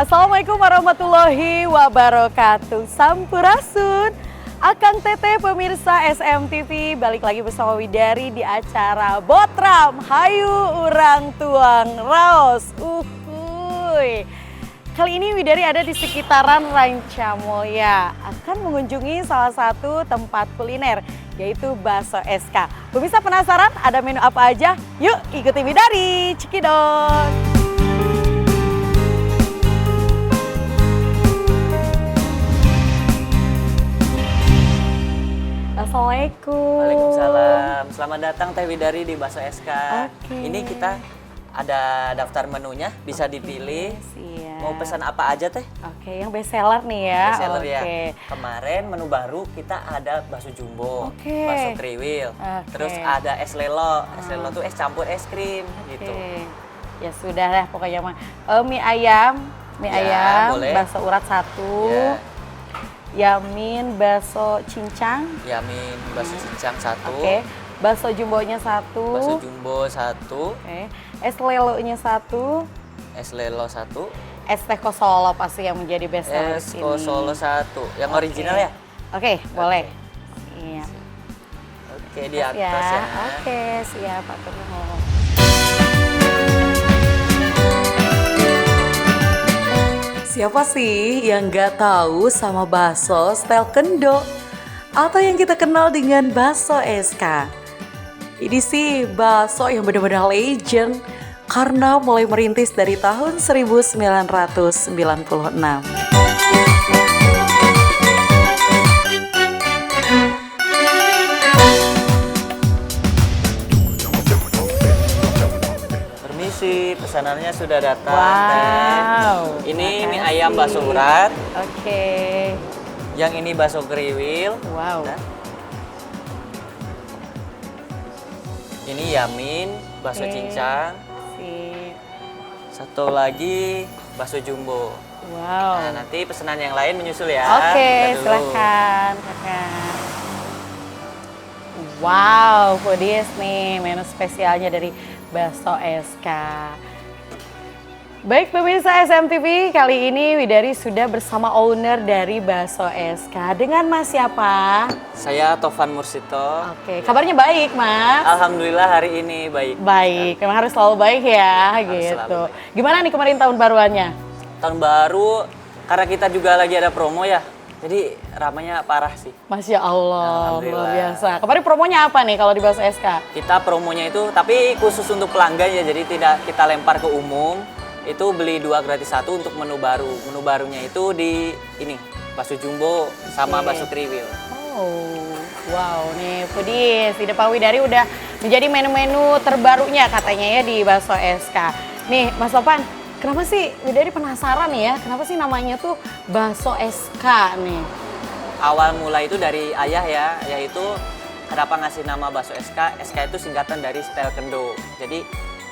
Assalamualaikum warahmatullahi wabarakatuh. Sampurasun. Akang Teteh pemirsa SMTV, balik lagi bersama Widari di acara Botram Hayu Urang Tuang Raos. Uhuy. Kali ini Widari ada di sekitaran Rancamulya, akan mengunjungi salah satu tempat kuliner, yaitu Bakso SK. Pemirsa penasaran ada menu apa aja? Yuk ikuti Widari, cekidot. Assalamualaikum. Waalaikumsalam. Selamat datang Teh Widari di Bakso SK. Oke. Ini kita ada daftar menunya, bisa dipilih. Siap. Mau pesan apa aja Teh? Oke, yang best seller nih ya. Bestseller ya. Oke. Kemarin menu baru kita ada bakso jumbo, Oke. bakso kriwil. Oke. Terus ada es lelo. Es lelo tuh es campur es krim gitu. Oke. Ya sudah lah pokoknya mah. Mie ayam, Ya, boleh. bakso urat 1. Ya. Yamin bakso cincang. Yamin bakso cincang 1. Oke. Bakso jumbonya 1. Bakso jumbo 1. Oke. Es lelonya 1. Es lelo 1. Es teh kosolo pasti yang menjadi best seller Es sini. Solo 1. Yang Oke. original ya? Oke, boleh. Iya. Oke, di atas ya. Oke, siap Pak Nuhun. Siapa sih yang nggak tahu sama bakso style kendo? Atau yang kita kenal dengan bakso SK? Ini sih bakso yang benar-benar legend karena mulai merintis dari tahun 1996. Permisi, pesanannya sudah datang. Wow. Teh. Ini mie makasih. ayam bakso urat, Oke. yang ini bakso kriwil. Wow. Nah. Ini yamin, bakso Oke. cincang. Sip. Satu lagi bakso jumbo. Wow. Nah, nanti pesanan yang lain menyusul ya. Oke, Kita dulu. silahkan kakak. Wow, foodies nih menu spesialnya dari Bakso SK. Baik pemirsa SMTV, kali ini Widari sudah bersama owner dari Bakso SK. Dengan Mas siapa? Saya Tovan Mursito. Oke, kabarnya baik Mas? Alhamdulillah hari ini baik. Baik, memang harus selalu baik ya Harus gitu. selalu baik. Gimana nih kemarin tahun baruannya? Tahun baru, karena kita juga lagi ada promo ya, jadi ramainya parah sih. Masya Allah, Alhamdulillah. luar biasa. Kemarin promonya apa nih kalau di Bakso SK? Kita promonya itu, tapi khusus untuk pelanggan ya, jadi tidak kita lempar ke umum. Itu beli 2 gratis 1 untuk menu baru. Menu barunya itu di ini, bakso jumbo sama Oke. bakso kriwil. Oh, wow nih foodies, di depan Widari udah menjadi menu-menu terbarunya katanya ya di Bakso SK. Nih Mas Topan, kenapa sih Widari penasaran nih ya, kenapa sih namanya tuh Bakso SK nih? Awal mula itu dari ayah ya, yaitu kenapa ngasih nama bakso SK. SK itu singkatan dari style kendo. Jadi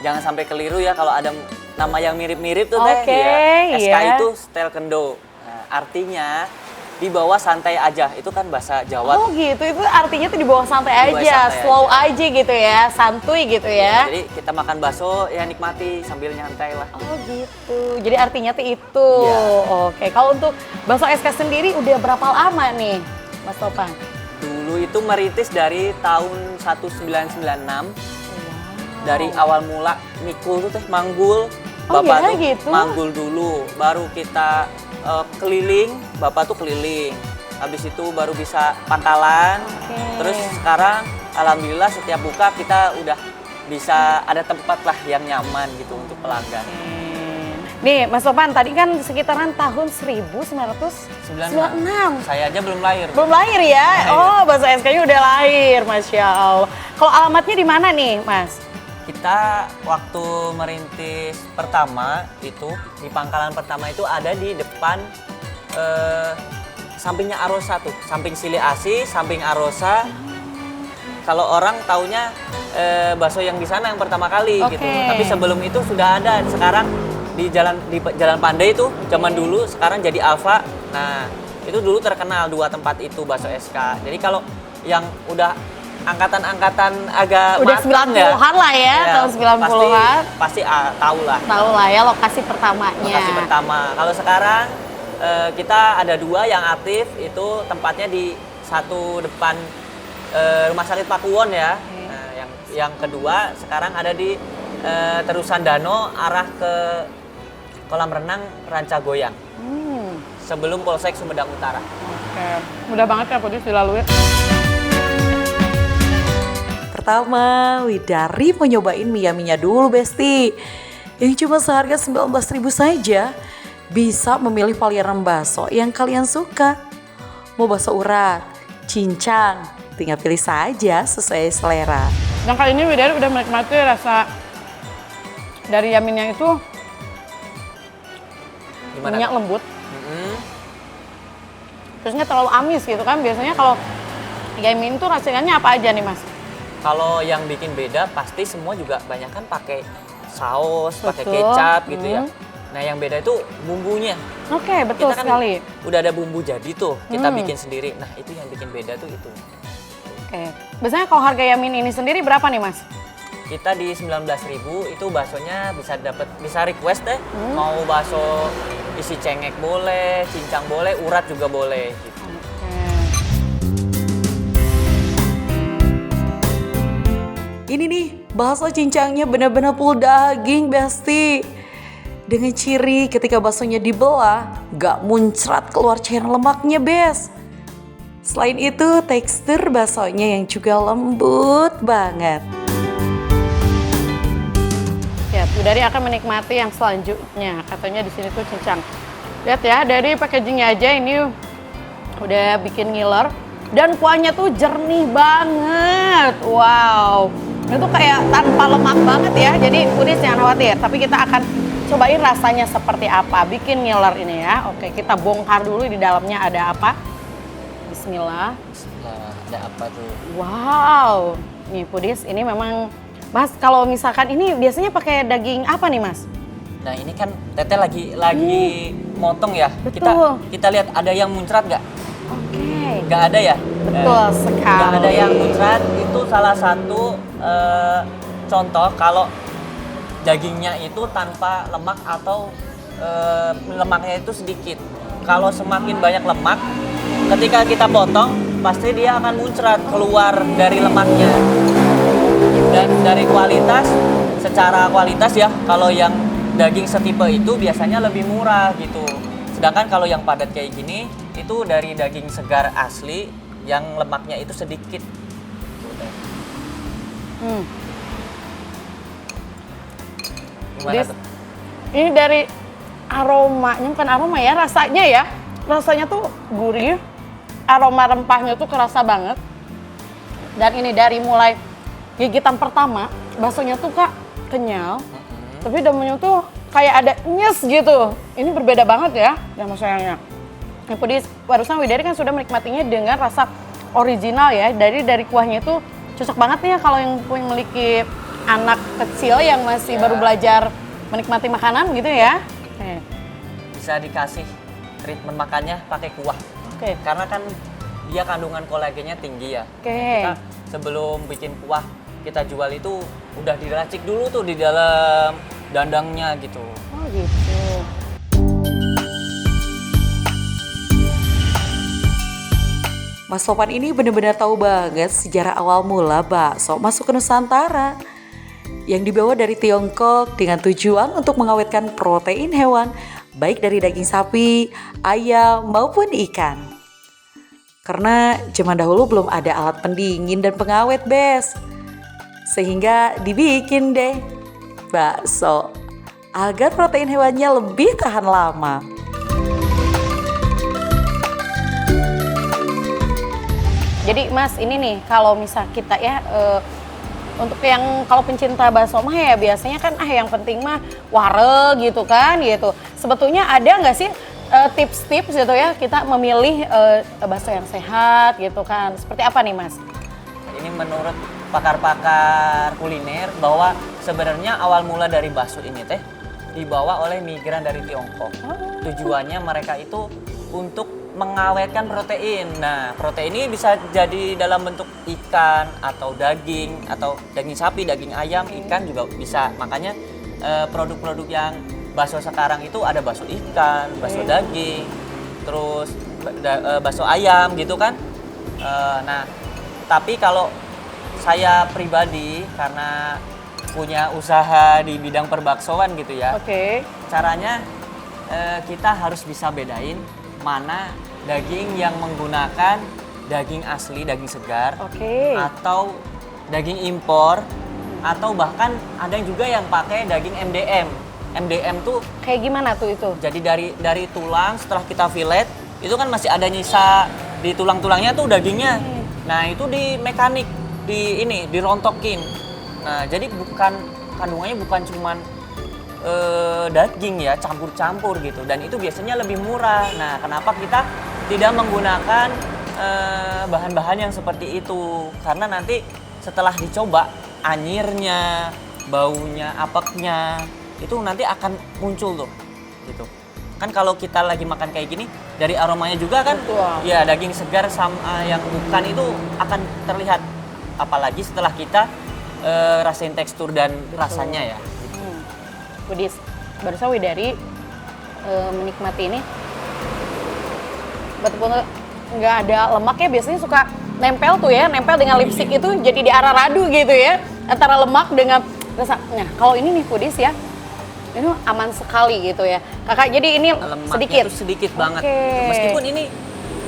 jangan sampai keliru ya kalau ada nama yang mirip-mirip tuh Teh. Oke, Ya. SK iya. itu style kendo. Nah, artinya di bawah santai aja, itu kan bahasa Jawa. Oh gitu, itu artinya tuh di bawah santai Di bawah aja, santai slow aja. aja gitu ya, santuy gitu ya. Jadi kita makan bakso ya nikmati sambil nyantai lah. Oh gitu, jadi artinya tuh itu. Iya. Oke, kalau untuk Bakso SK sendiri udah berapa lama nih Mas Topan? Dulu itu merintis dari tahun 1996. Dari awal mula mikul tuh Teh manggul. Oh, Bapak iya, tuh gitu? manggul dulu, baru kita keliling, Bapak tuh keliling. Habis itu baru bisa pangkalan. Oke. Terus sekarang alhamdulillah setiap buka kita udah bisa ada tempat lah yang nyaman gitu untuk pelanggan. Nih Mas Topan, tadi kan sekitaran tahun 1996. Saya aja belum lahir. Belum lahir ya? Lahir. Oh, Bakso SK-nya udah lahir, Masya Allah. Kalau alamatnya di mana nih, Mas? Kita waktu merintis pertama itu di pangkalan pertama itu ada di depan sampingnya Arosa tuh, samping Sili Asi, samping Arosa. Kalau orang taunya bakso yang di sana yang pertama kali Oke. gitu. Tapi sebelum itu sudah ada. Sekarang di Jalan Pandai itu zaman dulu, sekarang jadi Alfa. Nah, itu dulu terkenal 2 tempat itu bakso SK. Jadi kalau yang udah angkatan-angkatan agak Udah matang ya. 90-an lah ya, tahun 90-an. Pasti tahu lah. Tahu lah ya lokasi pertamanya. Lokasi pertama. Kalau sekarang kita ada 2 yang aktif, itu tempatnya di satu depan Rumah Sakit Pakuwon ya. Nah, yang kedua sekarang ada di terusan danau arah ke kolam renang Rancagoyang. Sebelum Polsek Sumedang Utara. Oke, mudah banget ya Pudis dilalui. Pertama, Widari mau nyobain mie Yummy-nya dulu Besti. Yang cuma seharga 19.000 saja. Bisa memilih varian bakso yang kalian suka. Mau bakso urat, cincang, tinggal pilih saja sesuai selera. Dan kali ini Widari udah menikmati rasa dari Yummy-nya itu minyak lembut. Terus nggak terlalu amis gitu kan. Biasanya kalau Yummy itu rasanya apa aja nih Mas? Kalau yang bikin beda pasti semua juga banyak kan pakai saus, pakai kecap gitu ya. Nah yang beda itu bumbunya. Oke, betul kita kan sekali. Udah ada bumbu jadi tuh, kita bikin sendiri. Nah itu yang bikin beda tuh itu. Oke, biasanya kalau harga Yummy ini sendiri berapa nih Mas? Kita di 19.000 itu baksonya bisa request deh. Mau bakso isi cengek boleh, cincang boleh, urat juga boleh gitu. Ini nih, bakso cincangnya benar-benar full daging Besti. Dengan ciri ketika baksonya dibelah, gak muncrat keluar cairan lemaknya Bes. Selain itu, tekstur baksonya yang juga lembut banget. Ya, Widari akan menikmati yang selanjutnya. Katanya di sini tuh cincang. Lihat ya, dari packagingnya aja ini udah bikin ngiler. Dan kuahnya tuh jernih banget. Wow. Itu kayak tanpa lemak banget ya. Jadi Pudis jangan khawatir. Tapi kita akan cobain rasanya seperti apa. Bikin ngiler ini ya. Oke, kita bongkar dulu di dalamnya ada apa. Bismillah. Bismillah, ada apa tuh? Wow. Nih Pudis, ini memang Mas, kalau misalkan ini biasanya pakai daging apa nih Mas? Nah ini kan Teteh lagi motong ya. Betul. Kita lihat ada yang muncrat nggak? Oke. Nggak ada ya? Betul sekali. Nggak ada yang muncrat. Itu salah satu contoh kalau dagingnya itu tanpa lemak atau lemaknya itu sedikit. Kalau semakin banyak lemak, ketika kita potong pasti dia akan muncrat keluar dari lemaknya. Dan dari kualitas, secara kualitas ya, kalau yang daging setipe itu biasanya lebih murah gitu. Sedangkan kalau yang padat kayak gini, itu dari daging segar asli yang lemaknya itu sedikit. Gimana tuh? Ini dari aromanya, bukan aroma ya, rasanya ya. Rasanya tuh gurih, aroma rempahnya tuh kerasa banget. Dan ini dari mulai gigitan pertama, baksonya tuh Kak kenyal, tapi dalamnya tuh kayak ada nyes gitu. Ini berbeda banget ya sama sayangnya. Yang pedis, barusan Widari kan sudah menikmatinya dengan rasa original ya. Dari kuahnya itu cocok banget nih ya kalau yang memiliki anak kecil yang masih baru belajar menikmati makanan gitu ya. Bisa dikasih treatment makannya pakai kuah. Karena kan dia kandungan kolagennya tinggi ya. Kita sebelum bikin kuah kita jual itu udah diracik dulu tuh di dalam dandangnya gitu. Oh gitu. Mas Topan ini benar-benar tahu banget sejarah awal mula bakso masuk ke Nusantara. Yang dibawa dari Tiongkok dengan tujuan untuk mengawetkan protein hewan, baik dari daging sapi, ayam, maupun ikan. Karena zaman dahulu belum ada alat pendingin dan pengawet, Bes. Sehingga dibikin deh bakso agar protein hewannya lebih tahan lama. Jadi Mas ini nih kalau misal kita ya untuk yang kalau pencinta bakso mah ya biasanya kan yang penting mah wareg gitu kan gitu. Sebetulnya ada nggak sih tips-tips gitu ya kita memilih bakso yang sehat gitu kan? Seperti apa nih Mas? Ini menurut pakar-pakar kuliner bahwa sebenarnya awal mula dari bakso ini dibawa oleh migran dari Tiongkok. Tujuannya mereka itu untuk mengawetkan protein. Nah, protein ini bisa jadi dalam bentuk ikan atau daging sapi, daging ayam, ikan juga bisa. Makanya produk-produk yang bakso sekarang itu ada bakso ikan, bakso daging, terus bakso ayam gitu kan. Nah, tapi kalau saya pribadi karena punya usaha di bidang perbaksoan gitu ya. Oke. Caranya kita harus bisa bedain mana daging yang menggunakan daging asli, daging segar, Oke. atau daging impor, atau bahkan ada juga yang pakai daging MDM. MDM tuh Kayak gimana tuh itu? jadi dari tulang setelah kita fillet itu kan masih ada nyisa di tulang-tulangnya tuh dagingnya. Nah itu di mekanik dirontokin. Nah jadi kandungannya bukan cuman daging ya, campur-campur gitu, dan itu biasanya lebih murah. Nah kenapa kita tidak menggunakan bahan-bahan yang seperti itu, karena nanti setelah dicoba anyirnya, baunya, apeknya itu nanti akan muncul tuh gitu kan. Kalau kita lagi makan kayak gini dari aromanya juga kan. Betul. Ya daging segar sama yang bukan itu akan terlihat, apalagi setelah kita rasain tekstur dan rasanya ya. Widis, barusan Widari menikmati ini, betul-betul nggak ada lemaknya. Biasanya suka nempel tuh ya, nempel dengan lipstick itu jadi di arah radu gitu ya, antara lemak dengan rasa. Nah kalau ini nih Widis ya, ini aman sekali gitu ya kakak. Jadi ini Lemaknya sedikit, tuh sedikit banget. Oke. Meskipun ini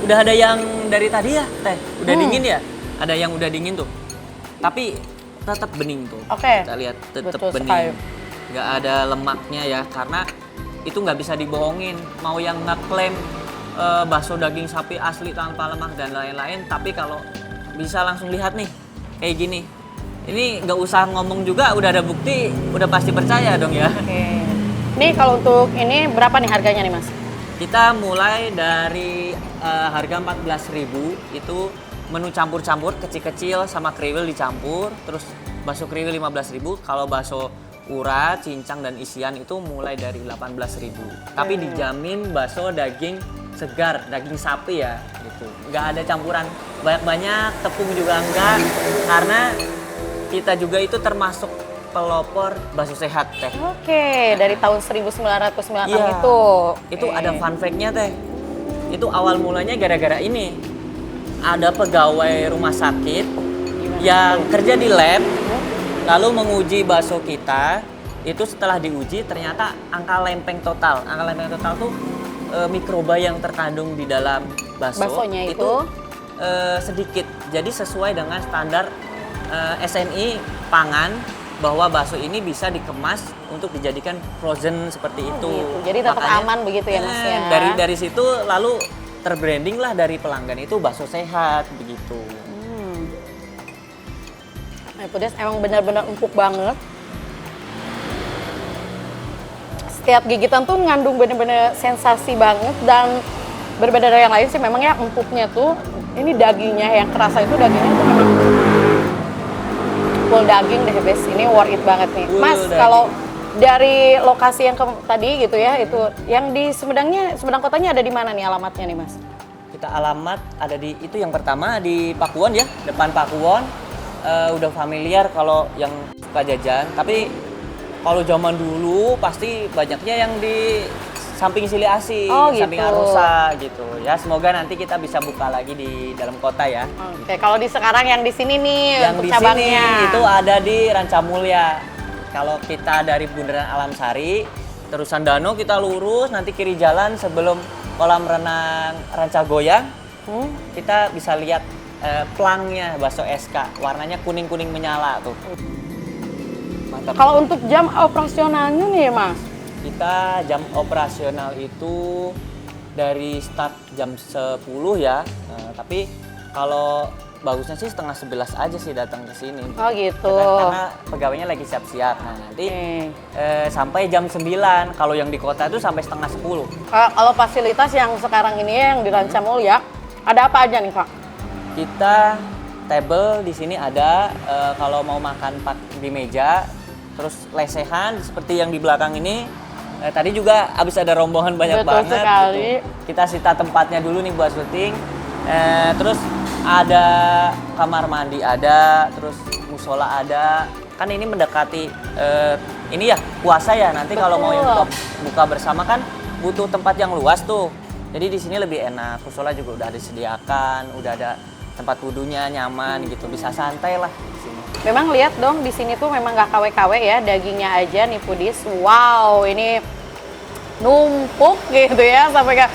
udah ada yang dari tadi ya, Teh, udah dingin ya, ada yang udah dingin tuh, tapi tetap bening tuh. Oke. Kita lihat tetap Betul bening. sekali. Nggak ada lemaknya ya, karena itu nggak bisa dibohongin. Mau yang ngeklaim bakso daging sapi asli tanpa lemak dan lain-lain, tapi kalau bisa langsung lihat nih kayak gini, ini nggak usah ngomong juga udah ada bukti, udah pasti percaya dong ya. Oke. Nih kalau untuk ini berapa nih harganya nih mas? Kita mulai dari harga 14.000 itu menu campur-campur, kecil-kecil sama kriwil dicampur, terus bakso kriwil 15.000. Kalau bakso urat, cincang dan isian itu mulai dari 18.000. Tapi dijamin bakso daging segar, daging sapi ya gitu. Nggak ada campuran banyak-banyak, tepung juga enggak, karena kita juga itu termasuk pelopor bakso sehat Teh. Oke, dari tahun 1996 Iya, itu. Oke. ada fun fact-nya Teh. Itu awal mulanya gara-gara ini. Ada pegawai rumah sakit yang kerja di lab, lalu menguji bakso kita. Itu setelah diuji ternyata angka lempeng total. Angka lempeng total tuh mikroba yang terkandung di dalam Baksonya itu? Sedikit. Jadi sesuai dengan standar SNI pangan, bahwa bakso ini bisa dikemas untuk dijadikan frozen seperti itu. Gitu. Jadi tetap aman begitu ya mas ya? Dari situ lalu terbranding lah dari pelanggan itu bakso sehat begitu. Nah, pedas emang benar-benar empuk banget. Setiap gigitan tuh ngandung bener-bener sensasi banget, dan berbeda dari yang lain sih memang ya empuknya tuh. Ini dagingnya yang kerasa itu dagingnya tuh memang full daging deh bes. Ini worth it banget nih. Full Mas daging. kalau dari lokasi yang tadi gitu ya, itu yang di Sumedang kotanya ada di mana nih alamatnya nih mas? Kita alamat ada di itu yang pertama di Pakuwon ya, depan Pakuwon. Udah familiar kalau yang suka jajan, tapi kalau zaman dulu pasti banyaknya yang di samping Sili Asih, Oh, gitu. samping Arosa gitu ya. Semoga nanti kita bisa buka lagi di dalam kota ya. Oke, kalau di sekarang yang di sini nih Yang untuk di cabangnya. sini itu ada di Rancamulya. Kalau kita dari Bundaran Alam Sari, terusan Danau kita lurus, nanti kiri jalan sebelum kolam renang Rancagoyang, kita bisa lihat plangnya bakso SK, warnanya kuning-kuning menyala tuh. Mantap. Kalau untuk jam operasionalnya nih mas? Kita jam operasional itu dari start jam 10 ya. Tapi kalau bagusnya sih setengah 11 aja sih datang ke sini. Oh gitu. Karena pegawainya lagi siap-siap. Nah, nanti sampai jam 9. Kalau yang di kota itu sampai setengah 10. Kalau fasilitas yang sekarang ini yang di Rancamulya, ada apa aja nih kak? Kita table di sini ada, kalau mau makan di meja, terus lesehan seperti yang di belakang ini, Tadi juga abis ada rombongan banyak Betul banget. sekali. Gitu. Kita sita tempatnya dulu nih buat syuting. Terus ada kamar mandi ada, terus musola ada. Kan ini mendekati ini ya puasa ya. Nanti kalau mau yang buka bersama kan butuh tempat yang luas tuh. Jadi di sini lebih enak. Musola juga udah disediakan, udah ada tempat wudhunya nyaman gitu. Bisa santai lah di sini. Memang lihat dong di sini tuh memang nggak KW-KW ya, dagingnya aja nih Pudis. Wow, ini numpuk gitu ya sampai kayak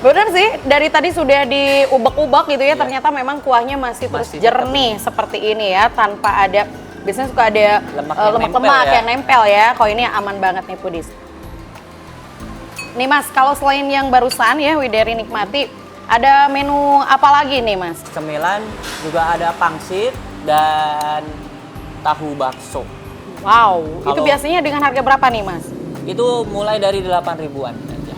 bener sih, dari tadi sudah diubek-ubek gitu ya, ternyata memang kuahnya masih terus Masih jernih seperti ini ya, tanpa ada, biasanya suka ada lemak-lemak ya. yang nempel ya. Kalau ini aman banget nih Pudis. Nih Mas, kalau selain yang barusan ya Widari nikmati, ada menu apa lagi nih Mas? Cemilan juga ada pangsit dan tahu bakso. Wow, itu Kalau- biasanya dengan harga berapa nih Mas? Itu mulai dari 8 ribuan aja.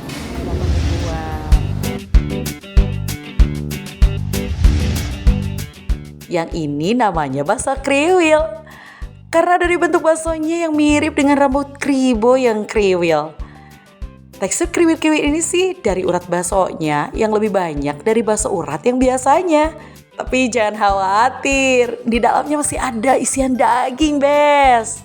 Yang ini namanya bakso kriwil. Karena dari bentuk baksonya yang mirip dengan rambut kribo yang kriwil. Tekstur kriwil-kriwil ini sih dari urat baksonya yang lebih banyak dari bakso urat yang biasanya. Tapi jangan khawatir, di dalamnya masih ada isian daging, Bes.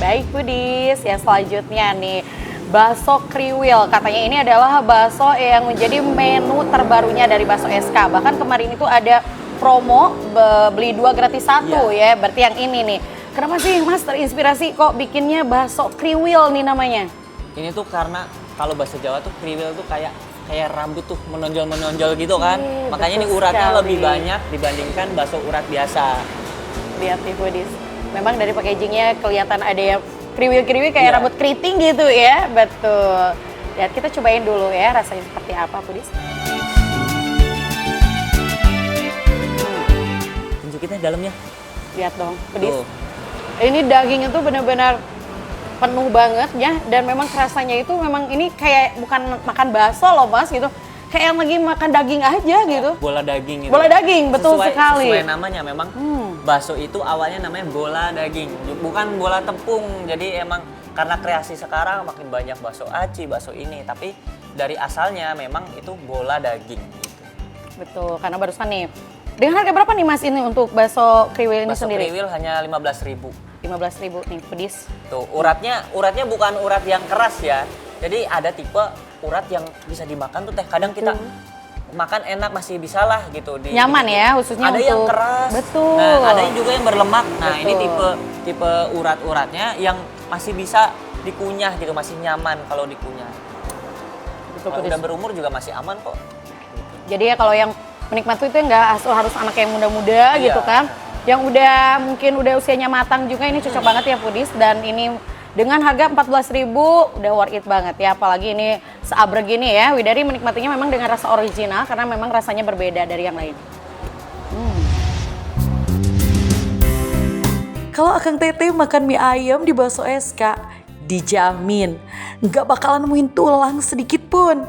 Baik Pudis, yang selanjutnya nih bakso kriwil. Katanya ini adalah bakso yang menjadi menu terbarunya dari bakso SK. Bahkan kemarin itu ada promo beli 2 gratis 1 ya. Berarti yang ini nih. Kenapa sih Mas terinspirasi kok bikinnya bakso kriwil nih namanya? Ini tuh karena kalau bahasa Jawa tuh kriwil tuh kayak rambut tuh menonjol gitu kan. Makanya ini betul uratnya sekali. lebih banyak dibandingkan bakso urat biasa. Lihat nih Pudis. Memang dari packagingnya kelihatan ada yang kriwil-kriwil kayak Iya. rambut keriting gitu ya. Betul. Lihat kita cobain dulu ya rasanya seperti apa Pudis. Tunjukin dalamnya. Lihat dong Pudis. Tuh. Ini dagingnya tuh benar-benar penuh banget ya, dan memang rasanya itu memang ini kayak bukan makan bakso loh Mas gitu, kayak yang lagi makan daging aja gitu. Bola daging gitu. Bola daging, betul sekali. Sesuai namanya memang bakso itu awalnya namanya bola daging, bukan bola tepung. Jadi emang karena kreasi sekarang makin banyak bakso aci, bakso ini, tapi dari asalnya memang itu bola daging gitu. Betul, karena barusan nih. Dengan harga berapa nih Mas ini untuk bakso kriwil ini Bakso sendiri? kriwil hanya 15.000. 15.000 nih Pudis. Tuh, uratnya bukan urat yang keras ya. Jadi ada tipe urat yang bisa dimakan tuh teh. Kadang kita makan enak masih bisa lah gitu. Nyaman ya, khususnya ada untuk... yang keras. Betul. Nah, ada yang juga yang berlemak. Nah, ini Betul. tipe urat-uratnya yang masih bisa dikunyah gitu, masih nyaman kalau dikunyah. Betul, Kalau Pudis. udah berumur juga masih aman kok. Jadi ya kalau yang menikmati itu nggak harus anak yang muda-muda Iya. gitu kan. Yang udah mungkin udah usianya matang juga ini cocok banget ya Pudis, dan ini dengan harga 14.000 udah worth it banget ya, apalagi ini seabrek gini ya. Widari menikmatinya memang dengan rasa original karena memang rasanya berbeda dari yang lain. Kalau Akang Teteh makan mie ayam di bakso SK, dijamin nggak bakalan nemuin tulang sedikit pun.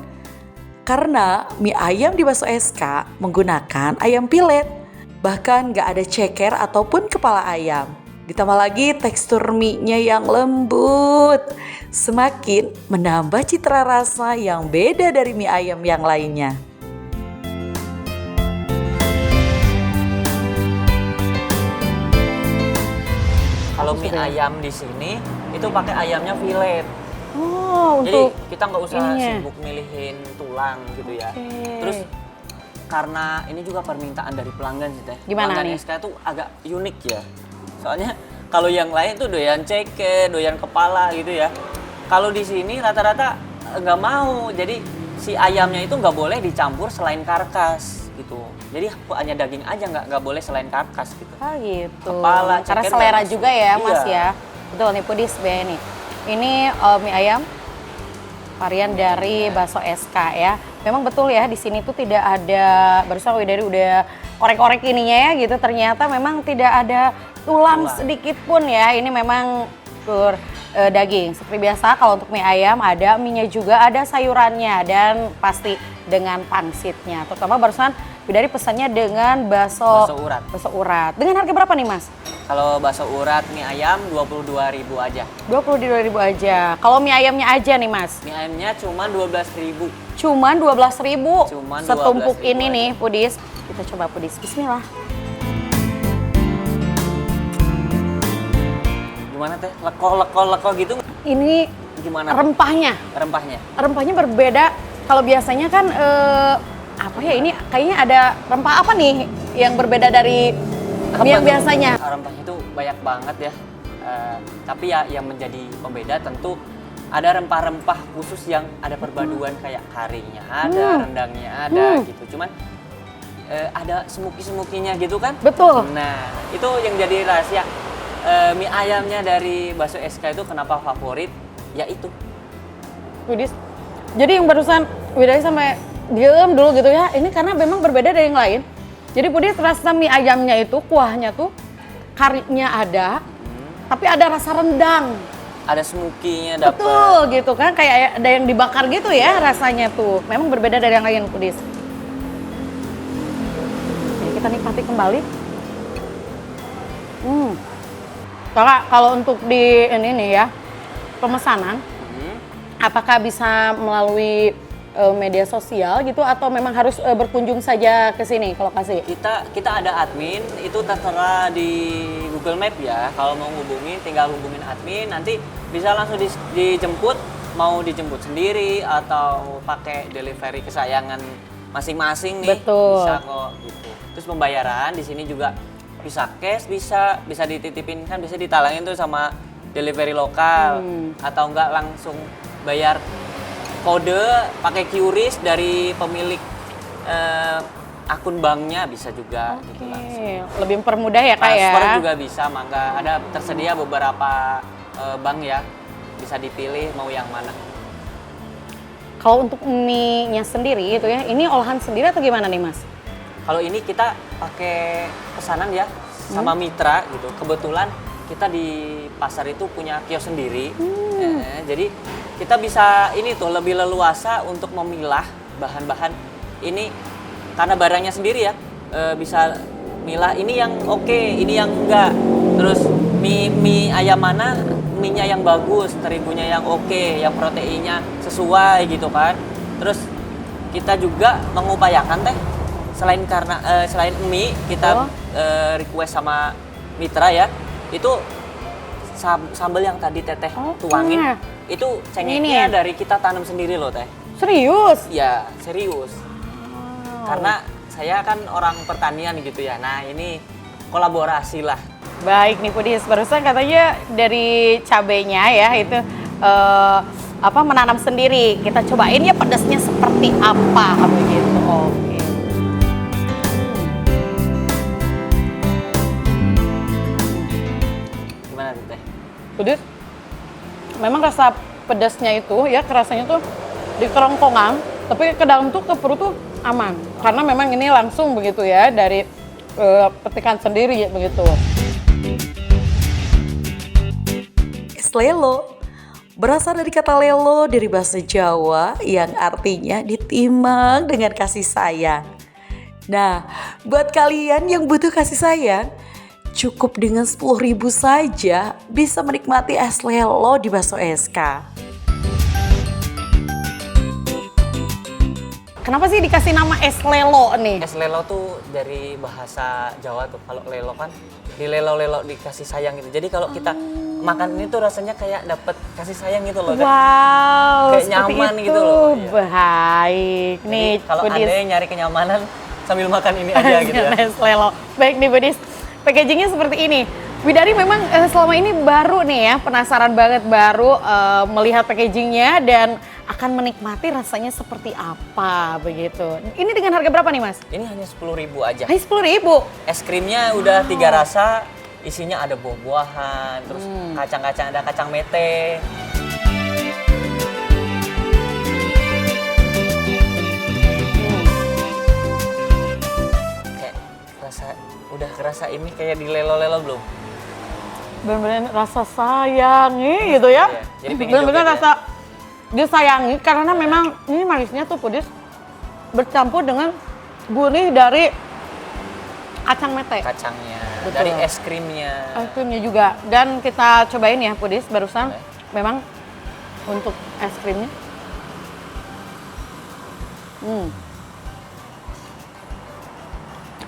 Karena mie ayam di bakso SK menggunakan ayam pilet. Bahkan nggak ada ceker ataupun kepala ayam. Ditambah lagi tekstur mie-nya yang lembut. Semakin menambah citra rasa yang beda dari mie ayam yang lainnya. Kalau mie ayam di sini itu pakai ayamnya filet. Oh, Jadi untuk kita nggak usah ininya. sibuk milihin tulang gitu ya. Oke. Terus karena ini juga permintaan dari pelanggan sih teh. Gimana Pelanggan nih? SK tuh agak unik ya. Soalnya kalau yang lain tuh doyan ceke, doyan kepala gitu ya. Kalau di sini rata-rata nggak mau. Jadi si ayamnya itu nggak boleh dicampur selain karkas gitu. Jadi hanya daging aja, nggak boleh selain karkas gitu. Ah gitu. Kepala, Karena ceker selera nggak juga masuk. ya Mas Iya. ya. Betul nih Pudis nih. Ini mie ayam varian dari bakso SK ya. Memang betul ya, di sini tuh tidak ada, barusan Widari udah korek-korek ininya ya gitu. Ternyata memang tidak ada tulang sedikit pun ya. Ini memang pur daging. Seperti biasa kalau untuk mie ayam ada mie-nya juga, ada sayurannya, dan pasti dengan pangsitnya. Terutama barusan Widari pesannya dengan Bakso urat. Bakso urat. Dengan harga berapa nih Mas? Kalau bakso urat mie ayam 22.000 aja. 22.000 aja. Kalau mie ayamnya aja nih Mas? Mie ayamnya cuma 12.000. Cuman 12.000. Cuman Setumpuk 12.000 ini aja. nih Pudis. Kita coba Pudis. Bismillah. Gimana teh? Leko gitu? Ini Gimana? rempahnya. Rempahnya. Rempahnya berbeda. Kalau biasanya kan apa ya ini kayaknya ada rempah apa nih yang berbeda dari mie yang biasanya? Rempahnya itu banyak banget ya. Tapi ya yang menjadi pembeda tentu ada rempah-rempah khusus yang ada perpaduan kayak karinya ada, rendangnya ada gitu. Cuman ada semuki-semukinya gitu kan? Betul. Nah, itu yang jadi rahasia. Mie ayamnya dari bakso SK itu kenapa favorit? Ya itu. Widis. Jadi yang barusan Widari sampai diem dulu gitu ya. Ini karena memang berbeda dari yang lain. Jadi Pudis rasa mie ayamnya itu kuahnya tuh karinya ada, tapi ada rasa rendang. Ada smokinya dapet. Betul gitu kan, kayak ada yang dibakar gitu ya rasanya tuh. Memang berbeda dari yang lain Pudis. Oke, kita nikmati kembali. Kakak, kalau untuk di ini nih ya, pemesanan, apakah bisa melalui media sosial gitu atau memang harus berkunjung saja ke sini ke lokasi? Kita ada admin, itu tertera di Google Map ya. Kalau mau hubungi tinggal hubungin admin, nanti bisa langsung dijemput, mau dijemput sendiri atau pakai delivery kesayangan masing-masing nih. Betul. Bisa kok gitu. Terus pembayaran di sini juga bisa cash, bisa dititipin, kan bisa ditalangin tuh sama delivery lokal atau enggak langsung bayar kode pakai QRIS dari pemilik akun banknya bisa juga gitu langsung. Lebih mempermudah ya Kak ya? Transfer juga bisa, mangga ada tersedia beberapa bank ya, bisa dipilih mau yang mana. Kalau untuk mie-nya sendiri itu ya, ini olahan sendiri atau gimana nih Mas? Kalau ini kita pakai pesanan ya sama mitra gitu. Kebetulan kita di pasar itu punya kios sendiri, jadi kita bisa ini tuh lebih leluasa untuk memilah bahan-bahan ini karena barangnya sendiri ya, bisa milah ini yang oke, ini yang enggak. Terus mie ayam mana, mie-nya yang bagus, terigunya yang oke, yang proteinnya sesuai gitu kan. Terus kita juga mengupayakan teh selain mie kita request sama mitra ya, itu sambal yang tadi teteh tuangin itu cengeknya dari kita tanam sendiri loh teh. Serius? Ya serius. Karena saya kan orang pertanian gitu ya. Nah ini kolaborasi lah. Baik nih Pudis, barusan katanya dari cabenya ya itu menanam sendiri. Kita cobain ya pedasnya seperti apa begitu. Oke. Gimana tuh teh? Pudis, memang rasa pedasnya itu ya kerasanya tuh di kerongkongan, tapi ke dalam tuh ke perut tuh aman. Karena memang ini langsung begitu ya dari petikan sendiri begitu. Es lelo berasal dari kata lelo dari bahasa Jawa yang artinya ditimang dengan kasih sayang. Nah, buat kalian yang butuh kasih sayang, cukup dengan 10.000 saja bisa menikmati es lelo di Bakso SK. Kenapa sih dikasih nama es lelo nih? Es lelo tuh dari bahasa Jawa tuh. Kalau lelo kan dilelo-lelo dikasih sayang gitu. Jadi kalau kita makan ini tuh rasanya kayak dapet kasih sayang gitu loh. Wow, kayak nyaman itu. gitu loh. Iya. Baik. Jadi Nih, kalau Budis. ada yang nyari kenyamanan sambil makan ini aja gitu ya. Es lelo. Baik nih Budis, packagingnya seperti ini. Widari memang selama ini baru nih ya, penasaran banget baru melihat packagingnya dan akan menikmati rasanya seperti apa begitu. Ini dengan harga berapa nih Mas? Ini hanya 10.000 aja. Hai 10.000. Es krimnya udah 3 rasa, isinya ada buah-buahan, terus kacang-kacang, ada kacang mete. Kayak udah kerasa ini kayak di lelo-lelo belum? Benar-benar rasa sayangi gitu ya. Iya, jadi pengen Benar-benar joget ya. rasa disayangi karena memang ini manisnya tuh Pudis bercampur dengan gurih dari kacang mete. Kacangnya, Betul. dari es krimnya. Es krimnya juga. Dan kita cobain ya Pudis barusan. Boleh. Memang untuk es krimnya.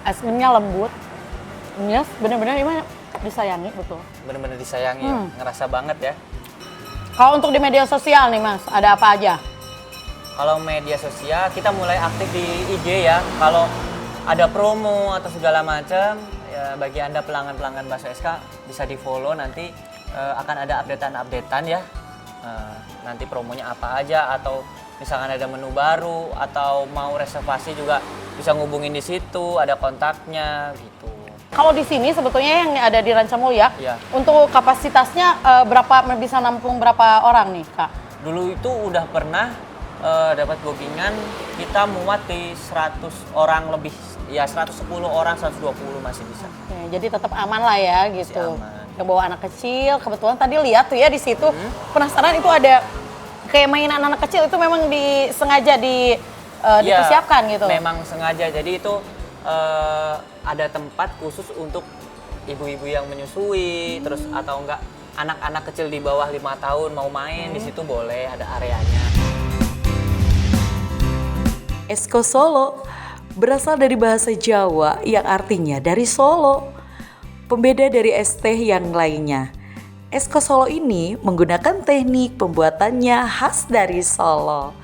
Es krimnya lembut. Yes, bener-bener ini disayangi betul. Bener-bener disayangi, ya. Ngerasa banget ya. Kalau untuk di media sosial nih Mas, ada apa aja? Kalau media sosial kita mulai aktif di IG ya. Kalau ada promo atau segala macam, ya bagi Anda pelanggan-pelanggan Bakso SK bisa di-follow, nanti akan ada updatean ya. Nanti promonya apa aja, atau misalkan ada menu baru atau mau reservasi juga bisa ngubungin di situ, ada kontaknya gitu. Kalau di sini sebetulnya yang ada di Rancamulya, Iya. untuk kapasitasnya berapa, bisa nampung berapa orang nih Kak? Dulu itu udah pernah dapat bookingan kita muat di 100 orang lebih, ya 110 orang, 120 masih bisa. Oke, jadi tetap aman lah ya gitu. aman. Yang bawa anak kecil, kebetulan tadi lihat tuh ya di situ. Penasaran itu ada kayak mainan anak kecil, itu memang disengaja Iya, dipersiapkan gitu. Memang sengaja, jadi itu ada tempat khusus untuk ibu-ibu yang menyusui, terus atau enggak anak-anak kecil di bawah 5 tahun mau main di situ boleh, ada areanya. Esko Solo berasal dari bahasa Jawa yang artinya dari Solo. Pembeda dari es teh yang lainnya. Esko Solo ini menggunakan teknik pembuatannya khas dari Solo.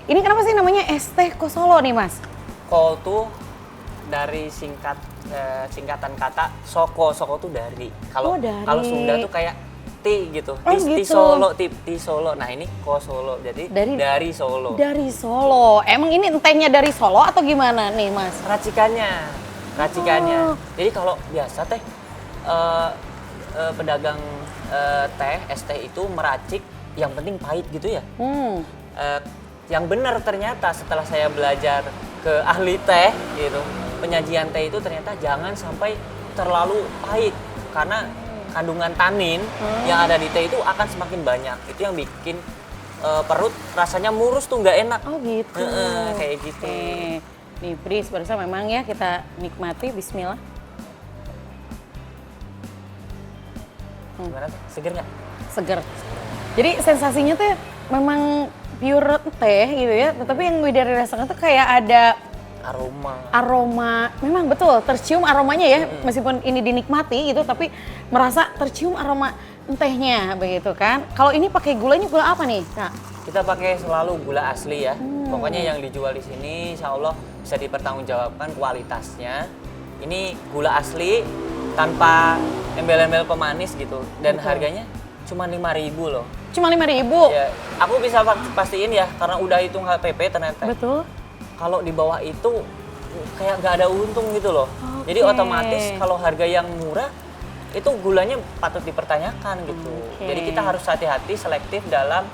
Ini kenapa sih namanya es teh Solo nih Mas? Ko tuh dari singkatan kata soko. Soko tuh dari. Oh, dari. Kalau Sunda tuh kayak ti gitu. Oh, Ti gitu. Solo, ti Solo. Nah, ini Ko Solo. Jadi dari Solo. Dari Solo. Emang ini entehnya dari Solo atau gimana nih Mas? Racikannya. Jadi kalau biasa teh pedagang teh, es teh itu meracik yang penting pahit gitu ya. Yang benar ternyata setelah saya belajar ke ahli teh gitu, penyajian teh itu ternyata jangan sampai terlalu pahit karena kandungan tanin yang ada di teh itu akan semakin banyak. Itu yang bikin perut rasanya murus tuh nggak enak. Oh gitu. Kayak gitu. Oke. Nih Pris, barusan memang ya kita nikmati, bismillah. Gimana tuh? Seger nggak? Seger. Jadi sensasinya tuh memang pure teh gitu ya, tetapi yang Widari rasakan tuh kayak ada aroma, memang betul tercium aromanya ya, meskipun ini dinikmati gitu, tapi merasa tercium aroma tehnya begitu kan. Kalau ini pakai gulanya gula apa nih Kak? Kita pakai selalu gula asli ya. Pokoknya yang dijual di sini insya Allah bisa dipertanggungjawabkan kualitasnya. Ini gula asli tanpa embel-embel pemanis gitu, dan harganya cuma 5.000 loh. Cuma 5.000? Ya, aku bisa pastiin ya karena udah hitung HPP ternyata. Betul. Kalau di bawah itu kayak nggak ada untung gitu loh. Jadi otomatis kalau harga yang murah itu gulanya patut dipertanyakan gitu. Jadi kita harus hati-hati, selektif dalam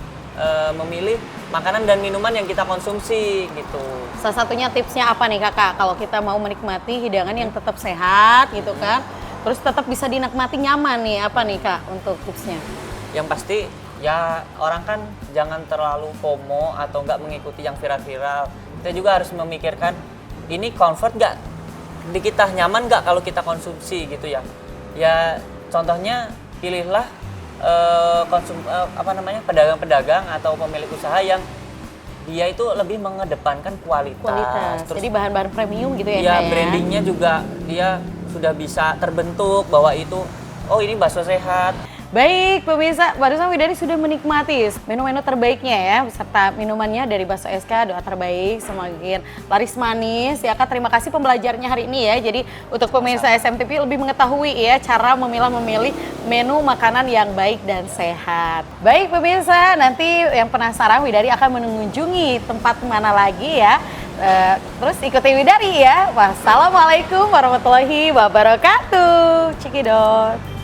memilih makanan dan minuman yang kita konsumsi gitu. Salah satunya tipsnya apa nih Kakak? Kalau kita mau menikmati hidangan yang tetap sehat gitu kan, terus tetap bisa dinikmati nyaman nih, apa nih Kak untuk tipsnya? Yang pasti ya orang kan jangan terlalu FOMO atau nggak mengikuti yang viral-viral. Kita juga harus memikirkan ini comfort nggak di kita, nyaman nggak kalau kita konsumsi gitu ya. Ya contohnya pilihlah pedagang-pedagang atau pemilik usaha yang dia itu lebih mengedepankan kualitas. Terus, jadi bahan-bahan premium gitu ya Iya, Kak ya? brandingnya juga dia sudah bisa terbentuk bahwa itu oh ini bakso sehat. Baik pemirsa, barusan Widari sudah menikmati menu-menu terbaiknya ya, beserta minumannya dari Bakso SK, doa terbaik, semakin laris manis. Ya Kak, terima kasih pembelajarnya hari ini ya. Jadi untuk pemirsa SMTV lebih mengetahui ya cara memilah-memilih menu makanan yang baik dan sehat. Baik pemirsa, nanti yang penasaran Widari akan mengunjungi tempat mana lagi ya. Terus ikuti Widari ya. Wassalamualaikum warahmatullahi wabarakatuh. Cikidot.